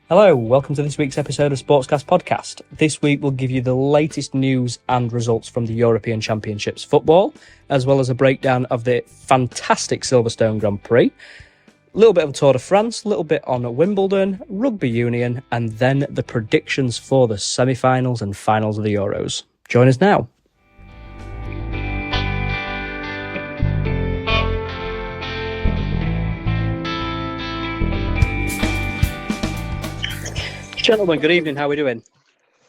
Hello, welcome to this week's episode of Sportscast podcast. This week we'll give you the latest news and results from the European Championships football, as well as a breakdown of the fantastic Silverstone Grand Prix, a little bit of Tour de France, a little bit on Wimbledon, Rugby Union, and then the predictions for the semi-finals and finals of the Euros. Join us now. Gentlemen, good evening. How are we doing?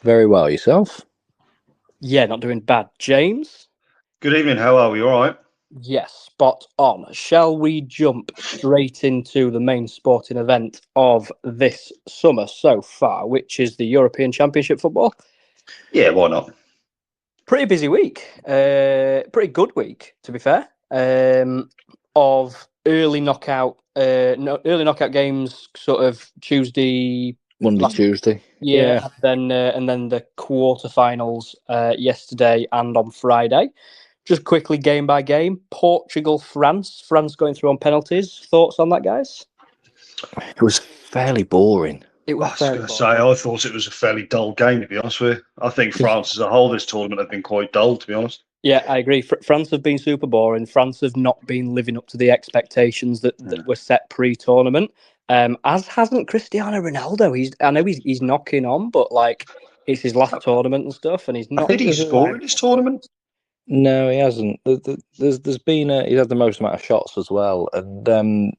Very well. Yourself? Yeah, not doing bad. James? Good evening. How are we? All right? Yes, spot on. Shall we jump straight into the main sporting event of this summer so far, which is the European Championship football? Yeah, why not? Pretty busy week. Pretty good week, to be fair. Of early knockout games, sort of Tuesday. Monday, Tuesday. Yeah. And then the quarterfinals yesterday and on Friday. Just quickly, game by game. Portugal, France. France going through on penalties. Thoughts on that, guys? It was fairly boring. It was. I was going to say, I thought it was a fairly dull game, to be honest with you. I think France as a whole, this tournament, have been quite dull, to be honest. Yeah, I agree. France have been super boring. France have not been living up to the expectations that were set pre-tournament. As hasn't Cristiano Ronaldo. I know he's knocking on, but like it's his last tournament and stuff, and he's not. Did he score in this tournament? No, he hasn't. There's been he's had the most amount of shots as well, and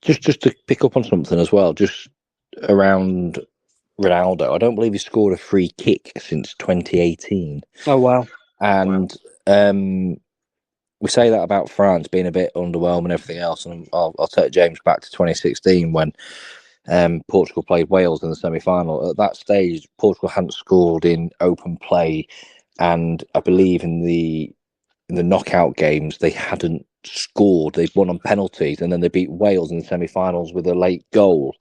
just to pick up on something as well, just around Ronaldo. I don't believe he scored a free kick since 2018. Oh wow! And we say that about France being a bit underwhelming and everything else, and I'll take James back to 2016 when Portugal played Wales in the semi-final. At that stage, Portugal hadn't scored in open play, and I believe in the knockout games they hadn't scored. They'd won on penalties, and then they beat Wales in the semi-finals with a late goal,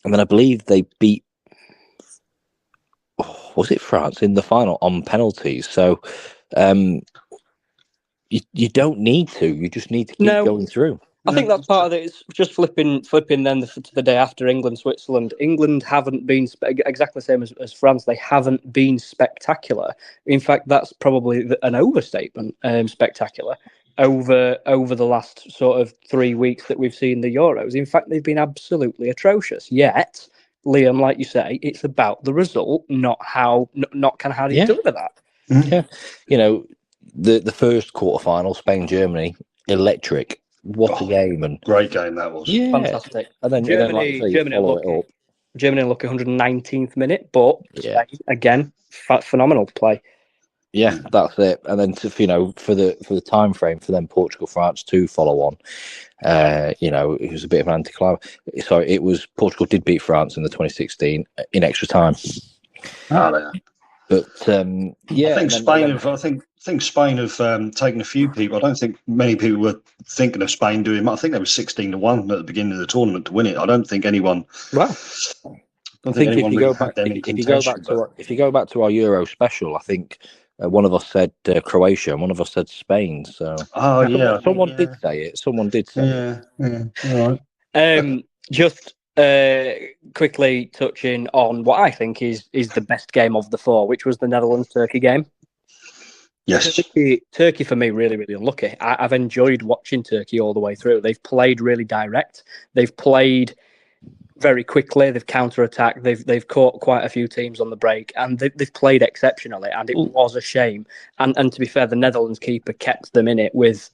and then I believe they beat was it France in the final on penalties. So you don't need to. You just need to keep going through. I think that's part of it. It's just flipping then to the day after England, Switzerland. England haven't been exactly the same as France. They haven't been spectacular. In fact, that's probably an overstatement. Spectacular over the last sort of 3 weeks that we've seen the Euros. In fact, they've been absolutely atrocious. Yet, Liam, like you say, it's about the result, not how do you deliver that. Yeah, you know. The first quarterfinal, Spain-Germany, electric. What a game! And great game that was. Yeah, fantastic. And then Germany look 119th minute, but Spain, again, phenomenal play. Yeah, that's it. And then for the time frame for them, Portugal, France to follow on. It was a bit of an anticlimax. Sorry, Portugal did beat France in the 2016 in extra time. Oh, yeah. But I think Spain have taken a few people. I don't think many people were thinking of Spain doing. I think they were 16-1 at the beginning of the tournament to win it. I don't think anyone. Well, I think if you go back to our Euro special, I think one of us said Croatia and one of us said Spain. So someone did say it. Someone did say it. All right. Just. Quickly touching on what I think is the best game of the four, which was the Netherlands-Turkey game. Yes. Turkey for me, really, really unlucky. I've enjoyed watching Turkey all the way through. They've played really direct. They've played very quickly. They've counter-attacked. They've caught quite a few teams on the break, and they've played exceptionally. And it was a shame. And to be fair, the Netherlands keeper kept them in it within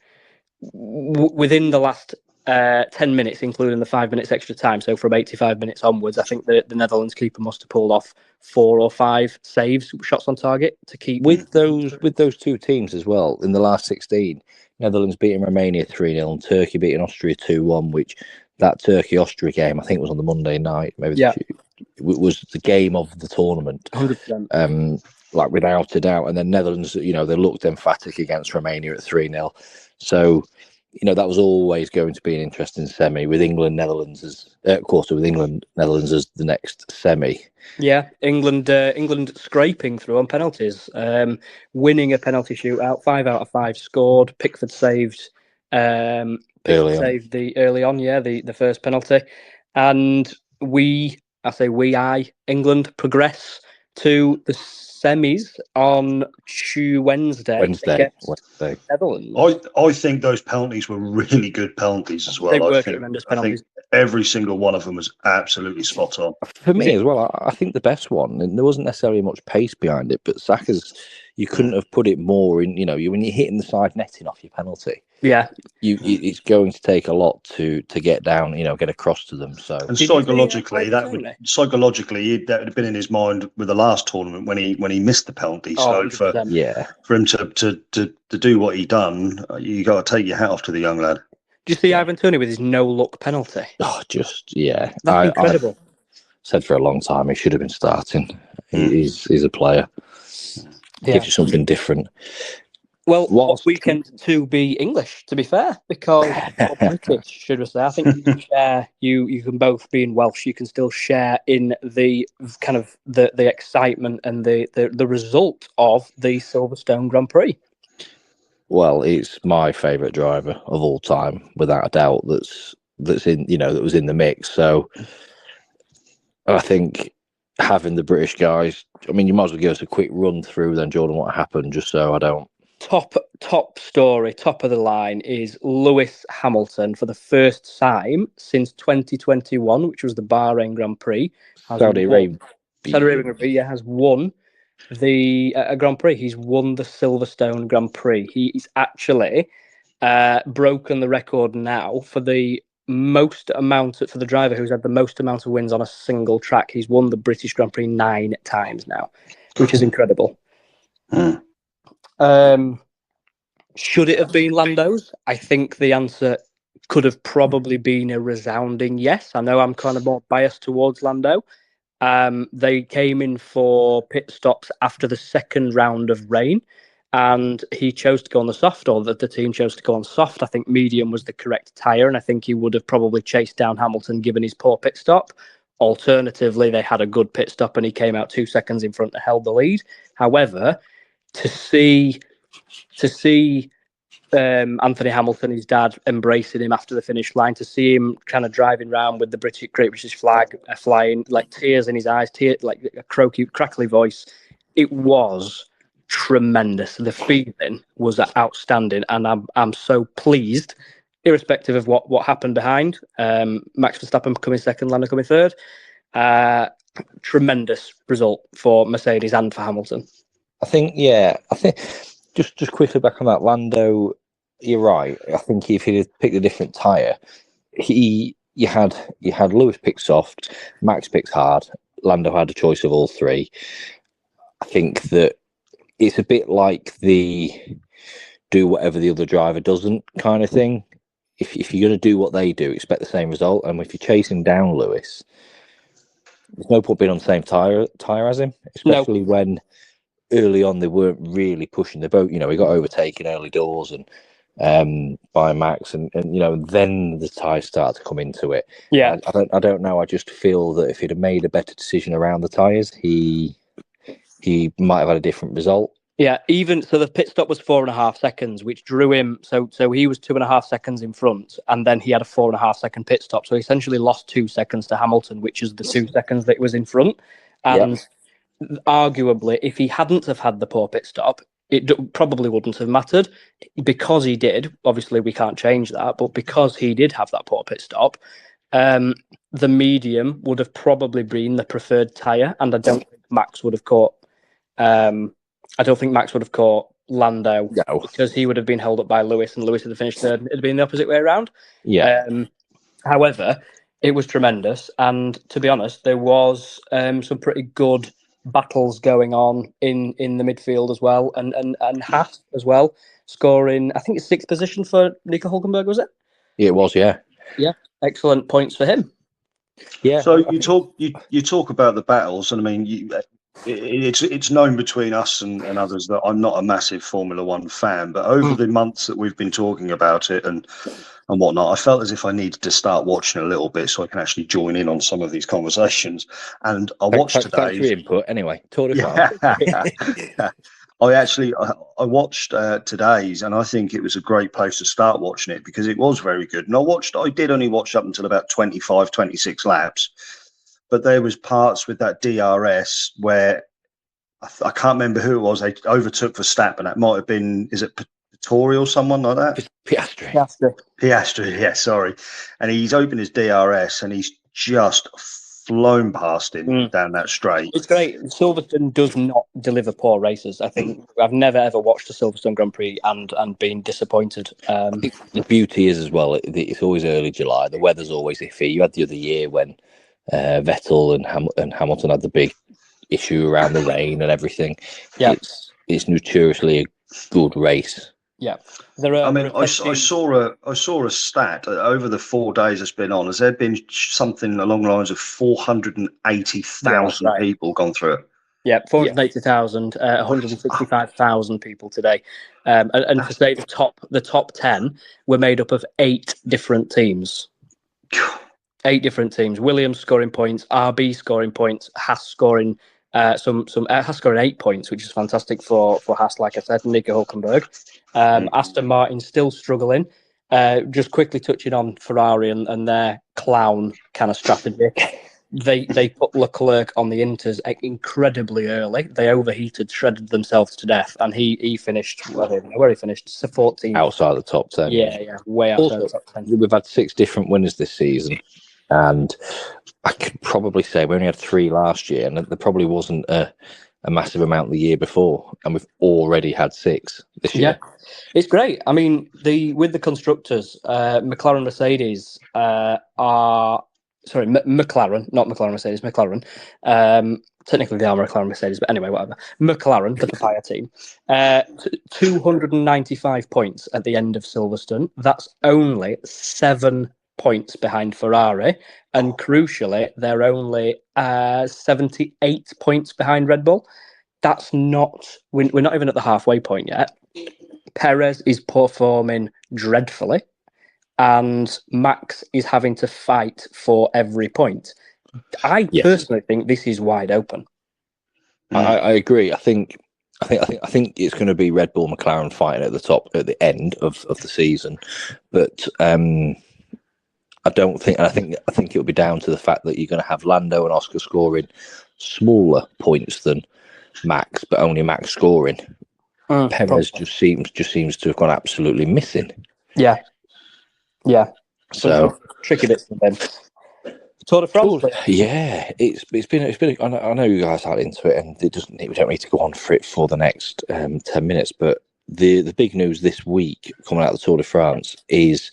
the last 10 minutes, including the 5 minutes extra time. So from 85 minutes onwards, I think the Netherlands keeper must have pulled off 4 or 5 saves, shots on target to keep. With those two teams as well, in the last 16, Netherlands beating Romania 3-0 and Turkey beating Austria 2-1, which that Turkey-Austria game, I think was on the Monday night. Maybe it was the game of the tournament. 100%. Like without a doubt. And then Netherlands, they looked emphatic against Romania at 3-0. So, that was always going to be an interesting semi with England, Netherlands as Netherlands as the next semi. Yeah, England scraping through on penalties, winning a penalty shootout, 5 out of 5 scored. Pickford saved early on, the first penalty, and England progress to the semis on Wednesday against Netherlands. I think those penalties were really good penalties as well. They were tremendous penalties. I think every single one of them was absolutely spot on. For me as well, I think the best one, and there wasn't necessarily much pace behind it, but Saka's, you couldn't have put it more in, when you're hitting the side netting off your penalty. Yeah. It's going to take a lot to get down, get across to them. So, and psychologically, that would have been in his mind with the last tournament when he missed the penalty. So for him to do what he done, you got to take your hat off to the young lad. Do you see Ivan Toney with his no-look penalty? Oh, that's incredible. I said for a long time he should have been starting. He's a player. Gives you something different. Well, what weekend to be English, to be fair, because British, should we say? I think you can share. You can both be in Welsh. You can still share in the kind of the excitement and the result of the Silverstone Grand Prix. Well, it's my favourite driver of all time, without a doubt. That's in that was in the mix. So I think having the British guys. I mean, you might as well give us a quick run through then, Jordan, what happened, just so I don't. Top story, top of the line is Lewis Hamilton for the first time since 2021, which was the Bahrain Grand Prix. Saudi Arabia Grand Prix has won the Grand Prix. He's won the Silverstone Grand Prix. He's actually broken the record now for the most amount for the driver who's had the most amount of wins on a single track. He's won the British Grand Prix 9 times now, which is incredible. Should it have been Lando's? I think the answer could have probably been a resounding yes. I know I'm kind of more biased towards Lando. They came in for pit stops after the second round of rain, and he chose to go on the soft, or the team chose to go on soft. I think medium was the correct tyre, and I think he would have probably chased down Hamilton given his poor pit stop. Alternatively, they had a good pit stop and he came out 2 seconds in front and held the lead. However, to see Anthony Hamilton, his dad, embracing him after the finish line, to see him kind of driving around with the Great British flag flying, like tears in his eyes, like a crackly voice, it was tremendous. The feeling was outstanding, and I'm so pleased, irrespective of what happened behind. Max Verstappen coming second, Lando coming third. Tremendous result for Mercedes and for Hamilton. I think just quickly back on that, Lando, you're right. I think if he'd have picked a different tyre, you had Lewis pick soft, Max picked hard, Lando had a choice of all three. I think that it's a bit like the do whatever the other driver doesn't kind of thing. If you're going to do what they do, expect the same result. And if you're chasing down Lewis, there's no point being on the same tyre as him, especially when early on they weren't really pushing the boat. He got overtaken early doors and by Max, and then the tyres started to come into it. Yeah, I don't know. I just feel that if he'd have made a better decision around the tyres, he might have had a different result. Yeah, even so, the pit stop was 4.5 seconds, which drew him. So he was 2.5 seconds in front, and then he had a 4.5 second pit stop. So he essentially lost 2 seconds to Hamilton, which is the 2 seconds that was in front. And arguably, if he hadn't have had the poor pit stop, it probably wouldn't have mattered. Because he did, obviously we can't change that, but because he did have that poor pit stop, the medium would have probably been the preferred tyre, and I don't think Max would have caught. I don't think Max would have caught Lando because he would have been held up by Lewis, and Lewis would have finished third. It'd been the opposite way around. Yeah. However, it was tremendous, and to be honest, there was some pretty good battles going on in the midfield as well, and Haas as well, scoring. I think it's 6th position for Nico Hülkenberg, was it? Yeah, it was. Yeah. Yeah. Excellent points for him. Yeah. So you talk about the battles, and I mean it's known between us and others that I'm not a massive Formula One fan, but over the months that we've been talking about it and whatnot, I felt as if I needed to start watching a little bit so I can actually join in on some of these conversations. And I watched today. Thanks for your input. Anyway, Tour de France. I watched today's, and I think it was a great place to start watching it because it was very good. And I did only watch up until about 25, 26 laps. but there was parts with that DRS where I can't remember who it was. They overtook Verstappen. That might have been, is it Vittori or someone like that? Piastri. Yeah, sorry. And he's opened his DRS and he's just flown past him down that straight. It's great. Silverstone does not deliver poor races. I think I've never ever watched a Silverstone Grand Prix and been disappointed. I think the beauty is as well, it's always early July. The weather's always iffy. You had the other year when Vettel and Hamilton had the big issue around the rain and everything. Yeah, it's notoriously a good race. Yeah, I saw a stat over the 4 days it's been on. Has there been something along the lines of 480,000 people gone through it? Yeah, 480,000, 165,000 people today, and to say the top 10 were made up of 8 different teams. 8 different teams. Williams scoring points, RB scoring points, Haas scoring Haas scoring 8 points, which is fantastic for Haas. Like I said, Nico Hülkenberg. Aston Martin still struggling. Just quickly touching on Ferrari and their clown kind of strategy. They put Leclerc on the Inters incredibly early. They overheated, shredded themselves to death, and he finished. I don't know where he finished. 14th. Outside the top 10. Yeah, way outside the top 10. We've had 6 different winners this season, and I could probably say we only had 3 last year, and there probably wasn't a massive amount the year before, and we've already had 6 this year. Yeah, it's great. I mean, with the constructors, McLaren, Mercedes are. Sorry, McLaren, not McLaren, Mercedes, McLaren. Technically, they are McLaren, Mercedes, but anyway, whatever. McLaren, the fire team, 295 points at the end of Silverstone. That's only 7 points behind Ferrari, and crucially, they're only 78 points behind Red Bull. That's not. We're not even at the halfway point yet. Perez is performing dreadfully. And Max is having to fight for every point. I personally think this is wide open. I agree. I think it's going to be Red Bull, McLaren fighting at the top at the end of the season, but I don't think. I think it'll be down to the fact that you're going to have Lando and Oscar scoring smaller points than Max, but only Max scoring. Perez just seems to have gone absolutely missing. Yeah. So tricky bits for them. Tour de France. Yeah, it's been. I know you guys aren't into it, and we don't need to go on for it for the next 10 minutes. But the big news this week coming out of the Tour de France is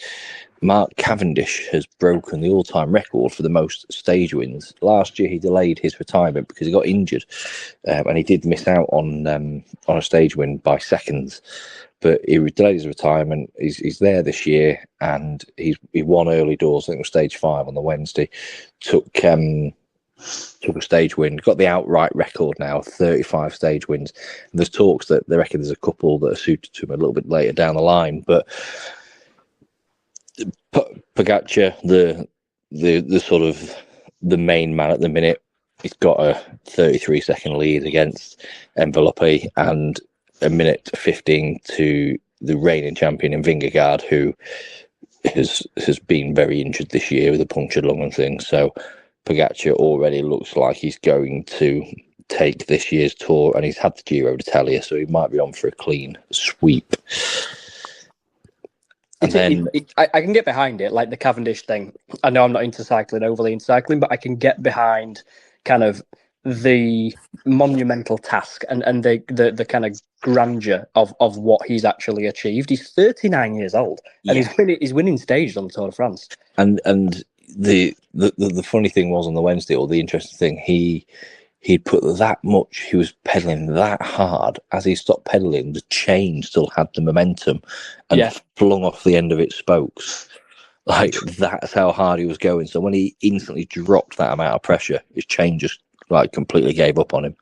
Mark Cavendish has broken the all-time record for the most stage wins. Last year, he delayed his retirement because he got injured, and he did miss out on a stage win by seconds. But he delayed his retirement. He's there this year, and he won early doors. I think it was stage 5 on the Wednesday. Took a stage win. Got the outright record now, 35 stage wins. And there's talks that they reckon there's a couple that are suited to him a little bit later down the line. But Pogacar, the sort of the main man at the minute, he's got a 33-second lead against Envelope and a minute 15 to the reigning champion in Vingegaard, who has been very injured this year with a punctured lung and things. So Pogacar already looks like he's going to take this year's Tour, and he's had the Giro d'Italia, so he might be on for a clean sweep. And I can get behind it, like the Cavendish thing. I know I'm not overly into cycling, but I can get behind kind of the monumental task and the kind of grandeur of what he's actually achieved. He's 39 years old, and he's winning stages on the Tour de France. And the funny thing was on the Wednesday, or the interesting thing, he'd put that much, he was pedaling that hard. As he stopped pedaling, the chain still had the momentum and flung off the end of its spokes. Like, that's how hard he was going. So when he instantly dropped that amount of pressure, his chain just completely gave up on him.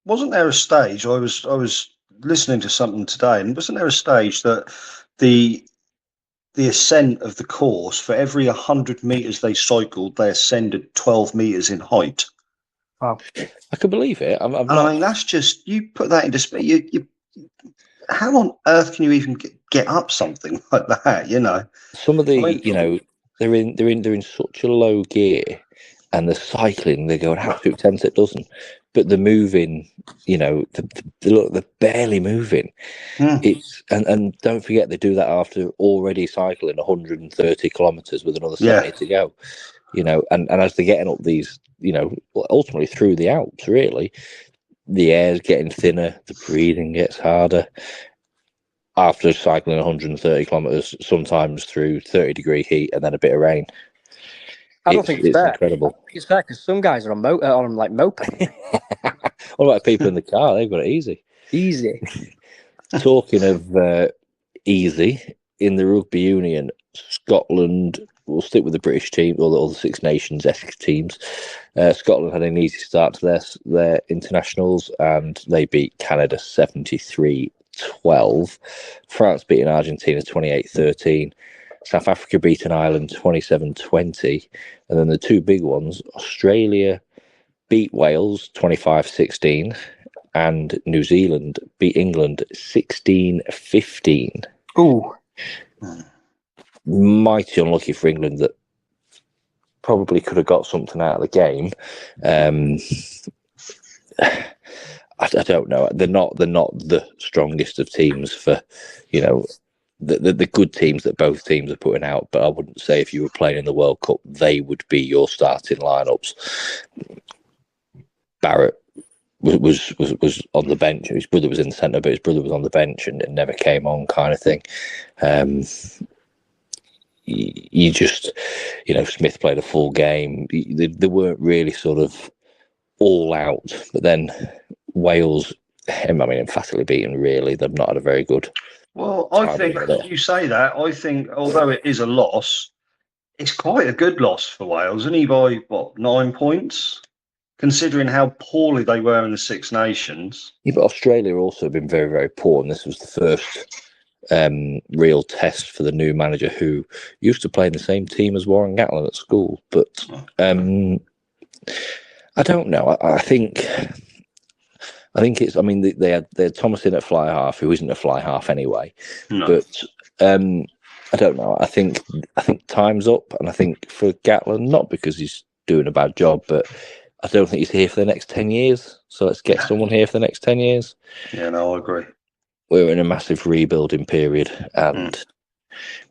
Wasn't there a stage? I was listening to something today, and wasn't there a stage that the ascent of the course, for every 100 meters they cycled, they ascended 12 meters in height? Wow, I can believe it. I mean, that's just, you put that into space. You how on earth can you even get up something like that? You know, some of the they're in such a low gear. and the cycling, they go an absolute 10 dozen, but the moving, they're barely moving. It's and don't forget they do that after already cycling 130 kilometers with another 70 to go. And as they're getting up these, ultimately through the Alps, really, the air's getting thinner, the breathing gets harder. After cycling 130 kilometers, sometimes through 30-degree heat and then a bit of rain. I don't think it's fair. Incredible. I don't think it's fair because some guys are on like moped. What about people in the car? They've got it easy. Easy. Talking of easy, in the rugby union, Scotland, we'll stick with the British team, or the Six Nations-esque teams. Scotland had an easy start to their internationals, and they beat Canada 73-12. France beating Argentina 28-13. South Africa beating Ireland 27-20. And then the two big ones, Australia beat Wales 25-16. And New Zealand beat England 16-15. Ooh. Mighty unlucky for England that probably could have got something out of the game. I don't know. They're not the strongest of teams for, the good teams that both teams are putting out. But I wouldn't say if you were playing in the World Cup, they would be your starting lineups. Barrett was on the bench. His brother was in the centre, but his brother was on the bench and never came on, kind of thing. You just, Smith played a full game. They weren't really sort of all out, but then Wales, emphatically beaten. Really, they've not had a very good. Well, I think you say that. I think although it is a loss, it's quite a good loss for Wales, only by 9 points. Considering how poorly they were in the Six Nations. Yeah, but Australia also been very, very poor, and this was the first real test for the new manager who used to play in the same team as Warren Gatland at school. But I don't know. I think it's. They had Thomas in at fly half, who isn't a fly half anyway. No. But I don't know. I think time's up, and I think for Gatland, not because he's doing a bad job, but I don't think he's here for the next 10 years. So let's get someone here for the next 10 years. Yeah, no, I agree. We're in a massive rebuilding period, and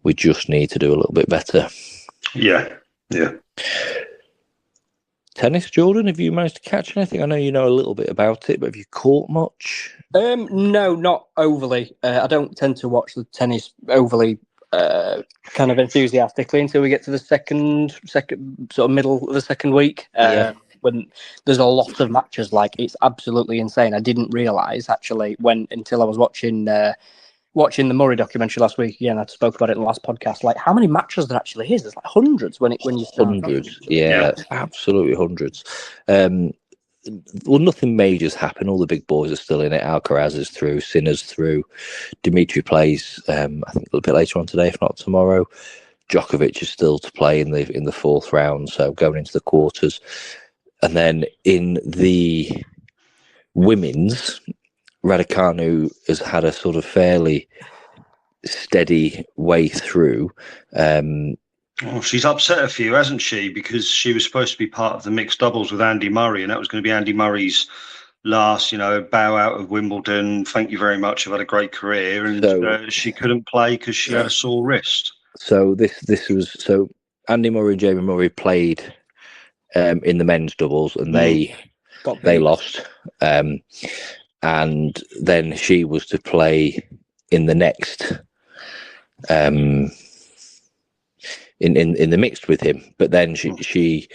we just need to do a little bit better. Yeah. Tennis, Jordan, have you managed to catch anything? I know you know a little bit about it, but have you caught much? No, not overly. I don't tend to watch the tennis overly kind of enthusiastically until we get to the second sort of middle of the second week. When there's a lot of matches, like it's absolutely insane. I didn't realise actually until I was watching the Murray documentary last week. Again, I spoke about it in the last podcast. Like how many matches there actually is? There's like hundreds when you start. Hundreds, yeah, absolutely hundreds. Well, nothing major's happened. All the big boys are still in it. Alcaraz is through, Sinner's through. Dimitri plays, I think a little bit later on today, if not tomorrow. Djokovic is still to play in the fourth round, so going into the quarters. And then in the women's, Raducanu has had a sort of fairly steady way through. She's upset a few, hasn't she? Because she was supposed to be part of the mixed doubles with Andy Murray, and that was going to be Andy Murray's last, bow out of Wimbledon. Thank you very much. I've had a great career, and she couldn't play because she had a sore wrist. So this was Andy Murray and Jamie Murray played in the men's doubles, and they lost. And then she was to play in the next in the mixed with him, but then she's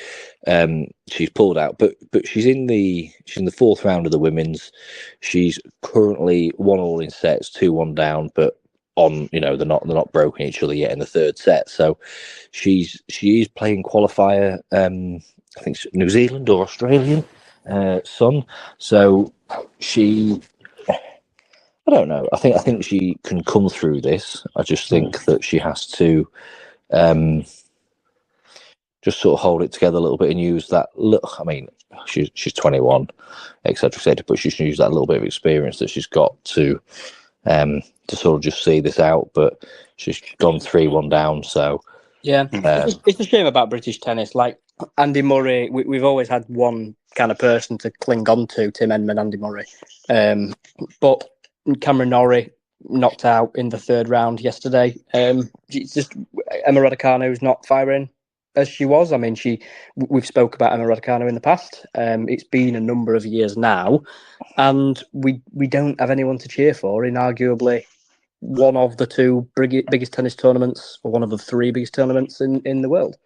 pulled out. But she's in the fourth round of the women's. She's currently 1-1 in sets, 2-1 down, but on they're not broken each other yet in the third set. So she is playing qualifier. I think New Zealand or Australian son. So she, I don't know. I think she can come through this. I just think that she has to just sort of hold it together a little bit and use that. She's 21, etc., but she should use that little bit of experience that she's got to sort of just see this out. But she's gone 3-1 down, so Yeah, it's a shame about British tennis. Like Andy Murray, we've always had one kind of person to cling on to, Tim Edmund, Andy Murray. But Cameron Norrie knocked out in the third round yesterday. It's just Emma Raducanu's not firing as she was. I mean, we've spoke about Emma Raducanu in the past. It's been a number of years now, and we don't have anyone to cheer for in arguably one of the two biggest tennis tournaments, or one of the three biggest tournaments in the world.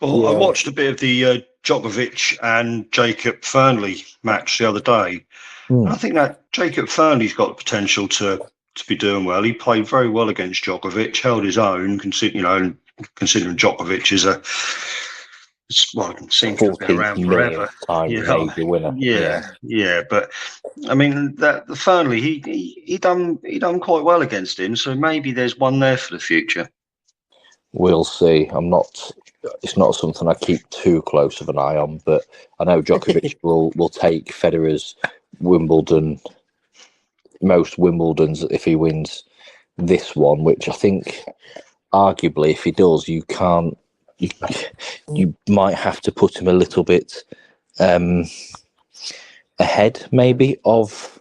Well, yeah. I watched a bit of the Djokovic and Jacob Fernley match the other day. And I think that Jacob Fernley's got the potential to be doing well. He played very well against Djokovic, held his own, considering Djokovic is seems to have been around forever. Major winner. Yeah. But I mean, the Fernley, he done quite well against him. So maybe there's one there for the future. We'll see. It's not something I keep too close of an eye on, but I know Djokovic will take Federer's most Wimbledons if he wins this one, which I think arguably if he does, you might have to put him a little bit ahead maybe of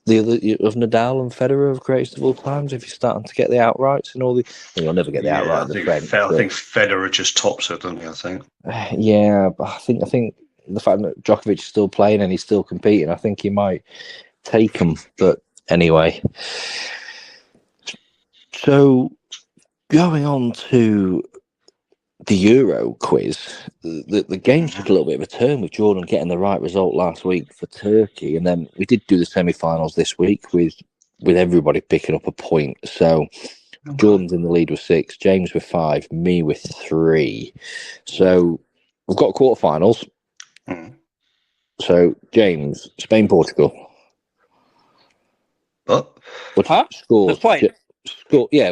the other of Nadal and Federer of greatest of all times if you're starting to get the outrights and all the. You'll never get the outright in the French. I think Federer just tops it, doesn't he? I think. Yeah, but I think the fact that Djokovic is still playing and he's still competing, I think he might take him. But anyway, so going on to the Euro quiz, the game took a little bit of a turn with Jordan getting the right result last week for Turkey, and then we did do the semi-finals this week with everybody picking up a point. So Jordan's in the lead with 6, James with 5, me with 3. So we've got quarterfinals. So James, Spain, Portugal. What?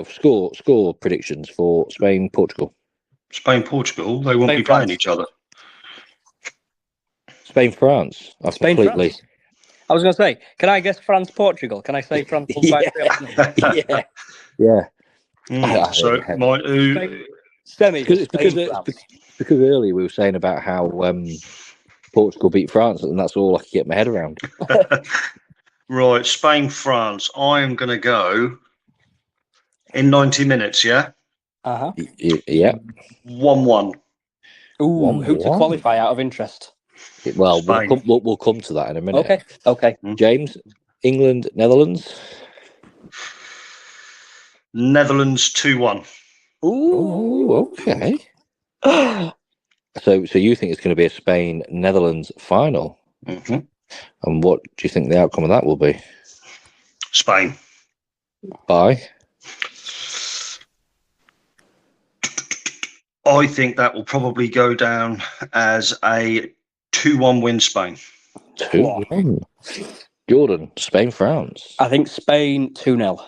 Score predictions for Spain, Portugal. Spain, Portugal, they won't be playing each other. Spain, France. France. I was going to say, can I guess France, Portugal? Can I say France? Yeah. So, semi. Because earlier we were saying about how Portugal beat France, and that's all I could get my head around. Right, Spain, France. I am going to go in 90 minutes, yeah? Yeah. 1-1. Ooh, who to qualify out of interest? Well, we'll come to that in a minute. Okay. James, England, Netherlands. Netherlands 2-1. Ooh, okay. So you think it's going to be a Spain-Netherlands final? Mm-hmm. And what do you think the outcome of that will be? Spain. By? I think that will probably go down as a 2-1 win Spain. 2-1. Jordan, Spain, France. I think Spain 2-0.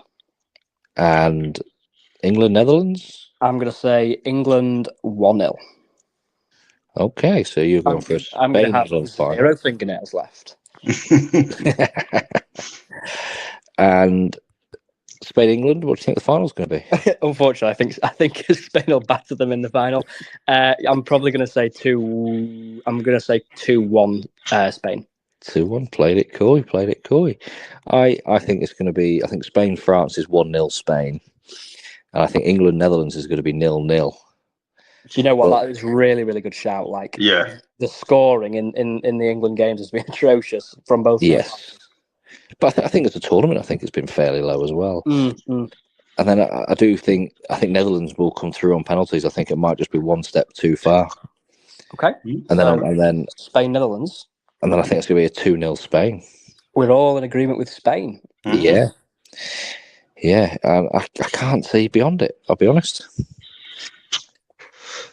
And England, Netherlands? I'm going to say England 1-0. Okay, so you're going for a Spain, I'm going to have Netherlands final. 0 fingernails left. And Spain, England. What do you think the final's going to be? Unfortunately, I think Spain will batter them in the final. I'm probably going to say 2-1 Spain. 2-1. Played it coy. I think it's going to be. I think Spain, France is 1-0 Spain, and I think England, Netherlands is going to be 0-0. Do you know what? That is really, really good shout. Like, the scoring in the England games has been atrocious from both sides. Yes. But I think as a tournament, I think it's been fairly low as well. Mm-hmm. And then I think Netherlands will come through on penalties. I think it might just be one step too far. Okay. And then Spain, Netherlands. And then I think it's going to be a 2-0 Spain. We're all in agreement with Spain. Mm-hmm. Yeah. I can't see beyond it, I'll be honest.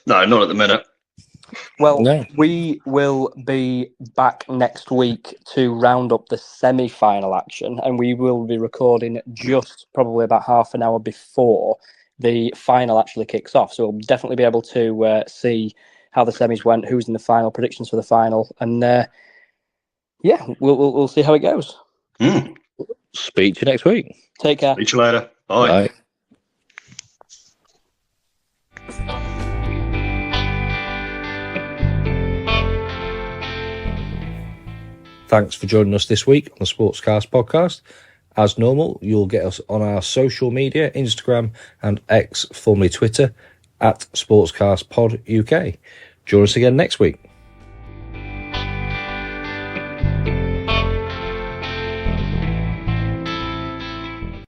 No, not at the minute. Well, we will be back next week to round up the semi-final action, and we will be recording just probably about half an hour before the final actually kicks off. So we'll definitely be able to see how the semis went, who's in the final, predictions for the final, and we'll see how it goes. Speak to you next week. Take care. Speak to you later. Bye. Thanks for joining us this week on the Sportscast podcast. As normal, you'll get us on our social media, Instagram and X, formerly Twitter, at SportscastPod UK. Join us again next week.